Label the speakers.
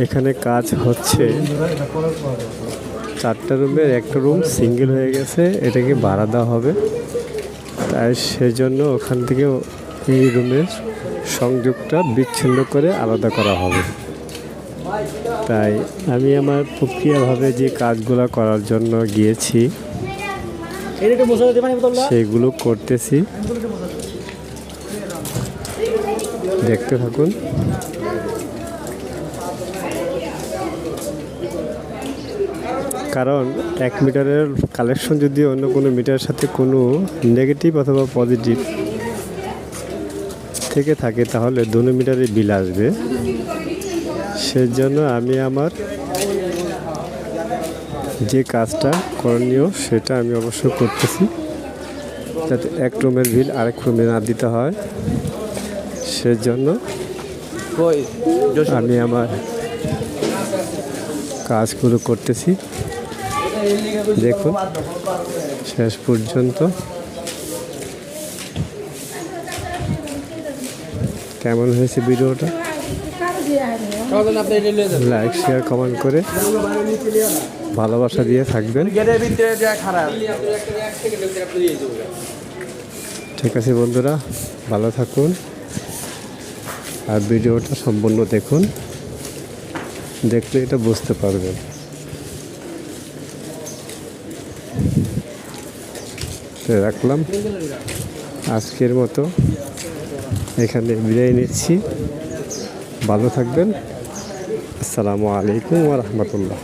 Speaker 1: এখানে কাজ হচ্ছে, 4টা রুমের একটা রুম সিঙ্গেল হয়ে গেছে, এটাকে ভাড়া দেওয়া হবে। তাই সেজন্য ওখান থেকে এই রুমের সংযোগটা বিচ্ছিন্ন করে আলাদা করা হবে। তাই আমি আমার প্রক্রিয়াভাবে যে কাজগুলো করার জন্য গিয়েছি সেগুলো করতেছি, দেখতে থাকুন। কারণ 1 মিটারের কালেকশন যদি অন্য কোনো মিটারের সাথে কোনো নেগেটিভ অথবা পজিটিভ থেকে থাকে তাহলে 2 মিটারের বিল আসবে। সেজন্য আমি আমার যে কাজটা করণীয় সেটা আমি অবশ্যই করতেছি, যাতে এক রুমের বিল আরেক রুমে না দিতে হয়। সেজন্য আমি আমার কাজগুলো করতেছি। দেখুন শেষ পর্যন্ত কেমন হয়েছে ভিডিওটা। লাইক শেয়ার কমেন্ট করে ভালোবাসা দিয়ে থাকবেন। ঠিক আছে বন্ধুরা, ভালো থাকুন আর ভিডিওটা সম্পূর্ণ দেখুন, দেখলে এটা বুঝতে পারবেন। রাখলাম, আজকের মতো এখানে বিদায় নিচ্ছি। ভালো থাকবেন। আসসালামু আলাইকুম ওয়া রাহমাতুল্লাহ।